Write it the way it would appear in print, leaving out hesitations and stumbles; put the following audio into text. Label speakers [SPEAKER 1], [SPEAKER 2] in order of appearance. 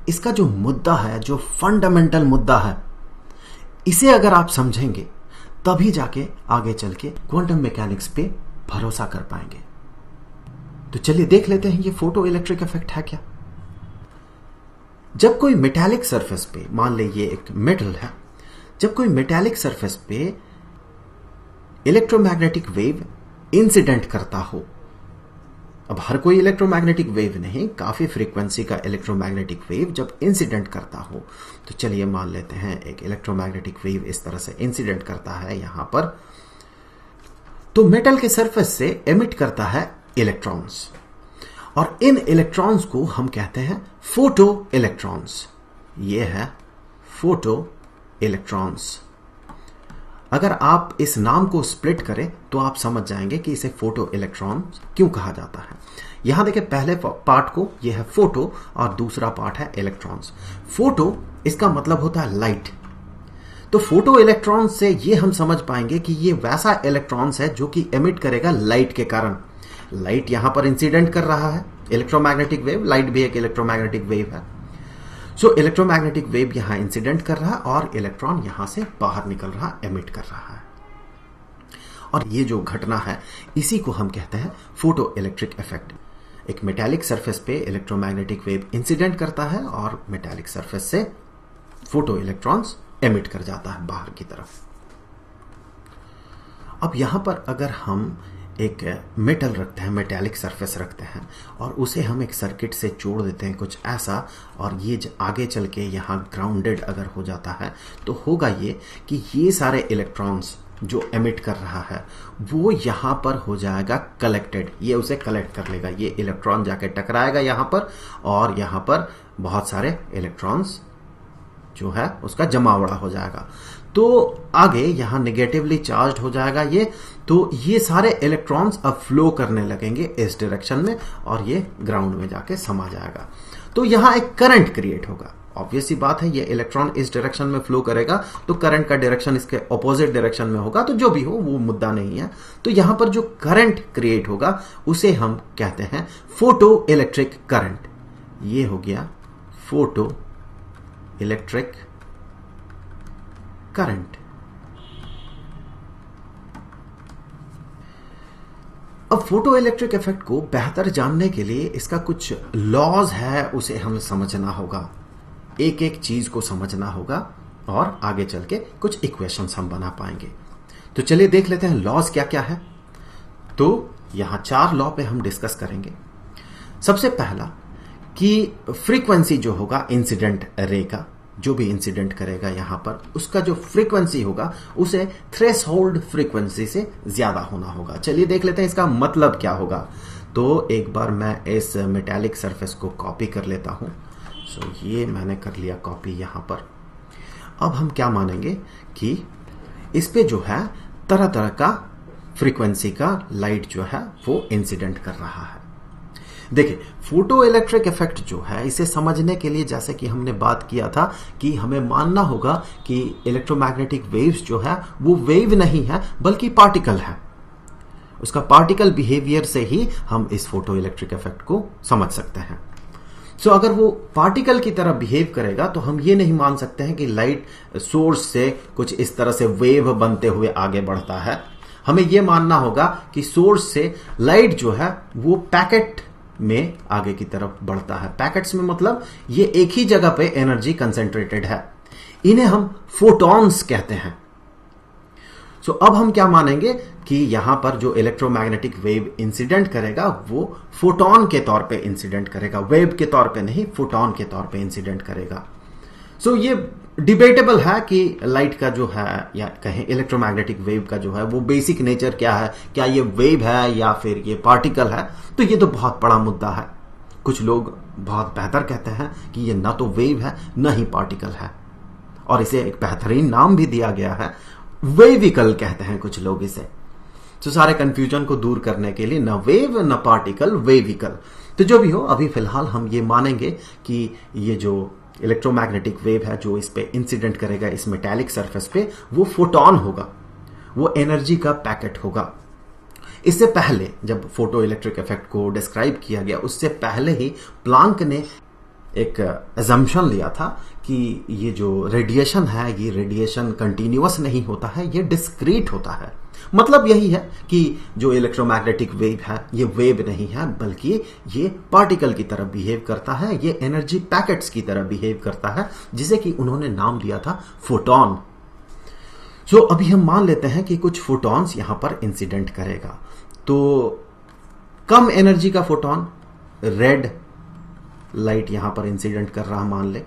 [SPEAKER 1] इसका जो मुद्दा है, जो फंडामेंटल मुद्दा है, इसे अगर आप समझेंगे तभी जाके आगे चल के क्वांटम मैकेनिक्स पे भरोसा कर पाएंगे। तो चलिए देख लेते हैं ये फोटो इलेक्ट्रिक इफेक्ट है क्या। जब कोई मेटालिक सरफेस पे, मान ले ये एक मेटल है, जब कोई मेटालिक सरफेस पे इलेक्ट्रोमैग्नेटिक वेव इंसिडेंट करता हो, अब हर कोई इलेक्ट्रोमैग्नेटिक वेव नहीं, काफी फ्रीक्वेंसी का इलेक्ट्रोमैग्नेटिक वेव जब इंसिडेंट करता हो, तो चलिए मान लेते हैं एक इलेक्ट्रोमैग्नेटिक वेव इस तरह से इंसिडेंट करता है यहां पर, तो मेटल के सरफेस से एमिट करता है इलेक्ट्रॉन्स, और इन इलेक्ट्रॉन्स को हम कहते हैं फोटो इलेक्ट्रॉन्स। ये है फोटो इलेक्ट्रॉन्स। अगर आप इस नाम को स्प्लिट करें तो आप समझ जाएंगे कि इसे फोटो इलेक्ट्रॉन क्यों कहा जाता है। यहां देखिए, पहले पार्ट को यह है फोटो और दूसरा पार्ट है इलेक्ट्रॉन्स। फोटो इसका मतलब होता है लाइट, तो फोटो इलेक्ट्रॉन से ये हम समझ पाएंगे कि ये वैसा इलेक्ट्रॉन्स है जो कि एमिट करेगा लाइट के कारण। लाइट यहां पर इंसिडेंट कर रहा है, इलेक्ट्रोमैग्नेटिक वेव, लाइट भी एक इलेक्ट्रोमैग्नेटिक वेव है। सो इलेक्ट्रोमैग्नेटिक वेव यहां इंसिडेंट कर रहा है और इलेक्ट्रॉन यहां से बाहर निकल रहा, एमिट कर रहा है, और ये जो घटना है इसी को हम कहते हैं फोटो इलेक्ट्रिक इफेक्ट। एक मेटालिक सरफेस पे इलेक्ट्रोमैग्नेटिक वेव इंसिडेंट करता है और मेटालिक सरफेस से फोटो इलेक्ट्रॉन्स एमिट कर जाता है बाहर की तरफ। अब यहां पर अगर हम एक मेटल रखते हैं, मेटालिक सरफेस रखते हैं, और उसे हम एक सर्किट से जोड़ देते हैं कुछ ऐसा, और ये आगे चल के यहाँ ग्राउंडेड अगर हो जाता है, तो होगा ये कि ये सारे इलेक्ट्रॉन्स जो एमिट कर रहा है वो यहाँ पर हो जाएगा कलेक्टेड, ये उसे कलेक्ट कर लेगा, ये इलेक्ट्रॉन जाके टकराएगा यहाँ पर, और यहाँ पर बहुत सारे इलेक्ट्रॉन्स जो है उसका जमावड़ा हो जाएगा। तो आगे यहां नेगेटिवली चार्ज्ड हो जाएगा ये, तो ये सारे इलेक्ट्रॉन्स अब फ्लो करने लगेंगे इस डायरेक्शन में, और ये ग्राउंड में जाके समा जाएगा। तो यहां एक करंट क्रिएट होगा। ऑब्वियस सी बात है, ये इलेक्ट्रॉन इस डायरेक्शन में फ्लो करेगा तो करंट का डायरेक्शन इसके ऑपोजिट डायरेक्शन में होगा, तो जो भी हो वो मुद्दा नहीं है। तो यहां पर जो करंट क्रिएट होगा उसे हम कहते हैं फोटो इलेक्ट्रिक करंट। ये हो गया फोटो इलेक्ट्रिक करंट। अब फोटो इलेक्ट्रिक इफेक्ट को बेहतर जानने के लिए इसका कुछ लॉज है, उसे हमें समझना होगा, एक एक चीज को समझना होगा, और आगे चल के कुछ इक्वेशंस हम बना पाएंगे। तो चलिए देख लेते हैं लॉज क्या क्या है। तो यहां 4 लॉ पे हम डिस्कस करेंगे। सबसे पहला कि फ्रीक्वेंसी जो होगा इंसिडेंट रे का, जो भी इंसिडेंट करेगा यहां पर, उसका जो फ्रीक्वेंसी होगा उसे थ्रेशोल्ड फ्रीक्वेंसी से ज्यादा होना होगा। चलिए देख लेते हैं इसका मतलब क्या होगा। तो एक बार मैं इस मेटालिक सरफेस को कॉपी कर लेता हूं। सो ये मैंने कर लिया कॉपी यहां पर। अब हम क्या मानेंगे कि इस पे जो है तरह तरह का फ्रीक्वेंसी का लाइट जो है वो इंसिडेंट कर रहा है। देखिए, फोटो इलेक्ट्रिक इफेक्ट जो है इसे समझने के लिए, जैसे कि हमने बात किया था कि हमें मानना होगा कि इलेक्ट्रोमैग्नेटिक वेव्स जो है वो वेव नहीं है बल्कि पार्टिकल है। उसका पार्टिकल बिहेवियर से ही हम इस फोटो इलेक्ट्रिक इफेक्ट को समझ सकते हैं। सो अगर वो पार्टिकल की तरह बिहेव करेगा तो हम ये नहीं मान सकते हैं कि लाइट सोर्स से कुछ इस तरह से वेव बनते हुए आगे बढ़ता है। हमें यह मानना होगा कि सोर्स से लाइट जो है वो पैकेट में आगे की तरफ बढ़ता है। पैकेट्स में मतलब ये एक ही जगह पे एनर्जी कंसेंट्रेटेड है, इन्हें हम फोटॉन्स कहते हैं। सो अब हम क्या मानेंगे कि यहां पर जो इलेक्ट्रोमैग्नेटिक वेव इंसिडेंट करेगा वो फोटॉन के तौर पे इंसिडेंट करेगा, वेव के तौर पे नहीं, फोटॉन के तौर पे इंसिडेंट करेगा। सो ये डिबेटेबल है कि लाइट का जो है या कहें इलेक्ट्रोमैग्नेटिक वेव का जो है वो बेसिक नेचर क्या है, क्या ये वेव है या फिर ये पार्टिकल है। तो ये तो बहुत बड़ा मुद्दा है। कुछ लोग बहुत बेहतर कहते हैं कि ये ना तो वेव है ना ही पार्टिकल है, और इसे एक बेहतरीन नाम भी दिया गया है, वेविकल कहते हैं कुछ लोग इसे। तो सारे कंफ्यूजन को दूर करने के लिए न वेव न पार्टिकल, वेविकल। तो जो भी हो, अभी फिलहाल हम ये मानेंगे कि ये जो इलेक्ट्रोमैग्नेटिक वेव है जो इस पे इंसिडेंट करेगा इस मेटालिक सरफेस पे, वो फोटॉन होगा, वो एनर्जी का पैकेट होगा। इससे पहले जब फोटो इलेक्ट्रिक इफेक्ट को डिस्क्राइब किया गया उससे पहले ही प्लांक ने एक एजम्पशन लिया था कि ये जो रेडिएशन है, ये रेडिएशन कंटिन्यूअस नहीं होता है, ये डिस्क्रीट होता है। मतलब यही है कि जो इलेक्ट्रोमैग्नेटिक वेव है ये वेव नहीं है, बल्कि ये पार्टिकल की तरह बिहेव करता है, ये एनर्जी पैकेट्स की तरह बिहेव करता है, जिसे कि उन्होंने नाम दिया था फोटॉन। सो अभी हम मान लेते हैं कि कुछ फोटॉन्स यहां पर इंसिडेंट करेगा। तो कम एनर्जी का फोटॉन रेड लाइट यहां पर इंसिडेंट कर रहा मान ले,